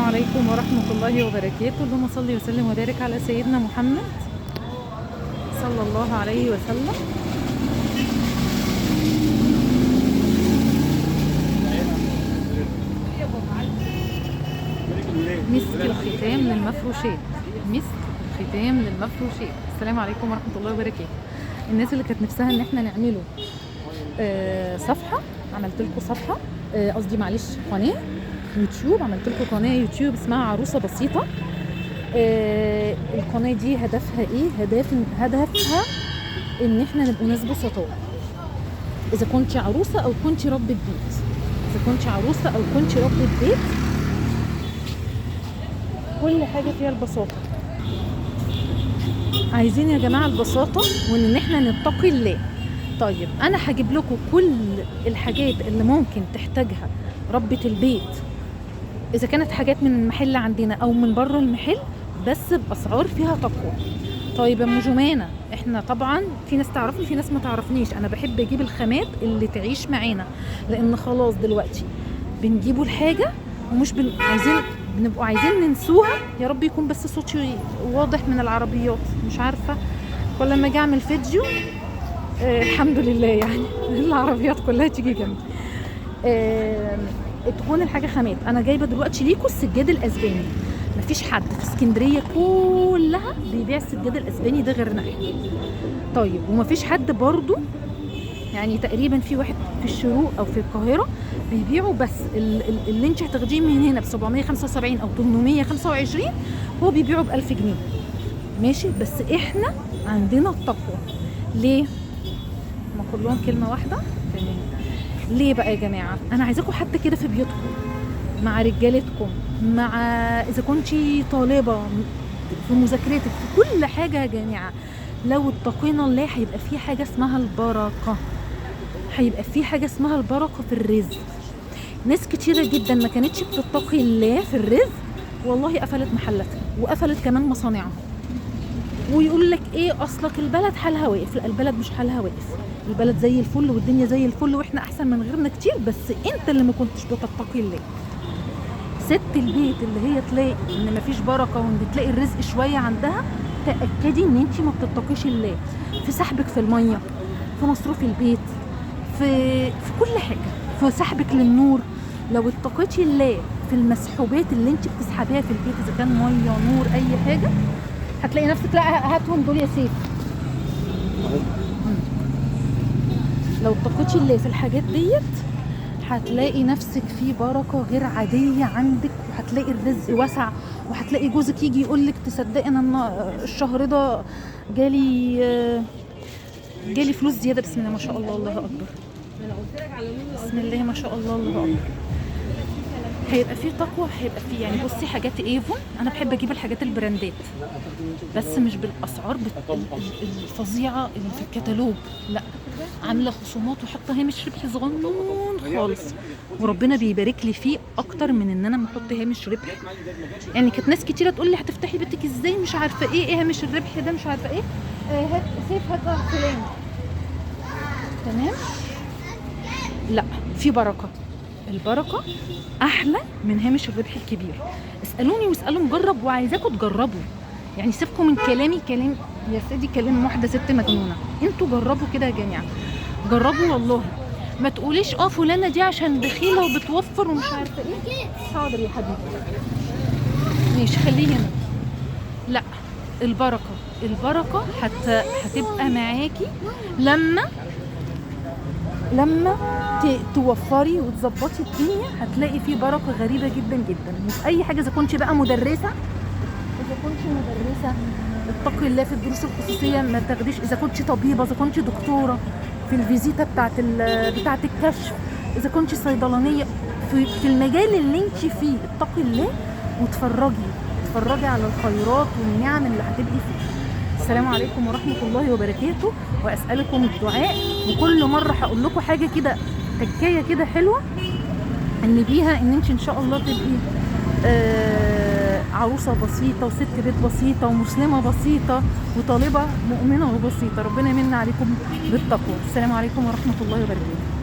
عليكم ورحمة الله وبركاته. اللهم صل وسلم وبارك على سيدنا محمد صلى الله عليه وسلم. مسك الختام للمفروشات، مسك الختام للمفروشات. السلام عليكم ورحمة الله وبركاته. الناس اللي كانت نفسها ان احنا نعمله صفحة، عملت لكم صفحة، قصدي معلش قناة يوتيوب. عملت لكم قناة يوتيوب اسمها عروسة بسيطة. القناة دي هدفها ايه؟ هدفها ان احنا نبقى ناس بسطاء. اذا كنت عروسة او كنت ربة بيت، اذا كنت عروسة او كنت ربة بيت، كل حاجة فيها البساطة. عايزين يا جماعة البساطة وان احنا نتقي الله. طيب انا هجيب لكم كل الحاجات اللي ممكن تحتاجها ربة البيت، اذا كانت حاجات من المحل عندنا او من بره المحل، بس باسعار فيها تقوى. طيب يا ام جمانة، احنا طبعا في ناس تعرفني في ناس ما تعرفنيش، انا بحب اجيب الخامات اللي تعيش معانا، لان خلاص دلوقتي بنجيبوا الحاجة ومش بنبقوا عايزين ننسوها. يا رب يكون بس صوتي واضح من العربيات، مش عارفة، كل ما اجي اعمل فيديو الحمد لله يعني العربيات كلها تيجي جنبي. تكون الحاجة خامات. انا جايبة دلوقتي ليكوا السجاد الاسباني. مفيش حد في اسكندرية كلها بيبيع السجاد الاسباني ده غيرنا احنا. طيب ومفيش حد برضو، يعني تقريبا في واحد في الشروق او في القاهرة بيبيعوا، بس اللي انت هتاخديه من هنا ب 775 او 825 هو بيبيعه ب 1000 جنيه ماشي. بس احنا عندنا التقوى. ليه؟ ما كلهم كلمة واحدة. ليه بقى يا جماعة؟ انا عايزاكم حتى كده في بيوتكم مع رجالتكم، مع اذا كنتي طالبة في مذاكرتك، في كل حاجة يا جماعة، لو اتقينا الله هيبقى في حاجة اسمها البركة. هيبقى في حاجة اسمها البركة في الرزق. ناس كتيرة جدا ما كانتش بتتقي الله في الرزق، والله قفلت محلاتها وقفلت كمان مصانعها، ويقول لك ايه اصلك البلد حالها واقف. لا، البلد مش حالها واقف، البلد زي الفل والدنيا زي الفل واحنا احسن من غيرنا كتير، بس انت اللي ما كنتش بتتقي الله. ست البيت اللي هي تلاقي ان مفيش بركه وان تلاقي الرزق شويه عندها، تاكدي ان انت ما بتتقيش الله في سحبك في الميه، في مصروف البيت، في كل حاجه، في سحبك للنور. لو اتقيتي الله في المسحوبات اللي انت بتسحبيها في البيت، اذا كان ميه نور اي حاجه، هتلاقي نفسك لا هاتهم دول يا سيف. لو اتقيتي الله في الحاجات ديت هتلاقي نفسك في بركه غير عاديه عندك، وهتلاقي الرزق واسع، وهتلاقي جوزك يجي يقول لك تصدقي انا الشهر ده جالي فلوس زياده. بسم الله ما شاء الله، الله اكبر، بسم الله ما شاء الله، الله اكبر. هيبقى فيه تقوى، هيبقى فيه يعني بصي حاجات ايفون. انا بحب اجيب الحاجات البراندات، بس مش بالاسعار الفظيعه اللي في الكتالوج، لا، عامله خصومات وحاطه هامش ربح صغنون خالص، وربنا بيبارك لي فيه اكتر من ان انا محط هامش ربح. يعني كانت ناس كتيره تقول لي هتفتحي بيتك ازاي، مش عارفه ايه هامش الربح ده، مش عارفه ايه. هات سيف، هات فلان، تمام. لا، في بركه. البركه احلى من هامش الربح الكبير. اسالوني واسالوا مجرب، وعايزاكم تجربوا. يعني سيبكم من كلامي، كلام يا سيدي كلام واحده ست مجنونه. انتوا جربوا كده يا جماعه، جربوا والله. ما تقوليش فلانه دي عشان بخيله وبتوفر ومش عارفه ايه. حاضر يا حبيبي، ماشي خليه هنا. لا، البركه هتبقى معاكي لما توفري وتظبطي الدنيا، هتلاقي فيه بركه غريبه جدا جدا. وفي اي حاجه، اذا كنت بقى مدرسه، اتقي الله في الدروس الخصوصيه ما تاخديش. اذا كنت طبيبه، اذا كنت دكتوره، في الفيزيتا بتاعه الكشف، اذا كنت صيدلانيه، في المجال اللي انت فيه اتقي الله وتفرجي على الخيرات والنعم اللي هتبقي فيه. السلام عليكم ورحمه الله وبركاته، واسالكم الدعاء. وكل مره هقول لكم حاجه كده، تكايه كده حلوه، اللي بيها ان انت ان شاء الله تبقي عروسه بسيطه وست بيت بسيطه ومسلمه بسيطه وطالبه مؤمنه وبسيطه. ربنا يمن عليكم بالتقوى. السلام عليكم ورحمه الله وبركاته.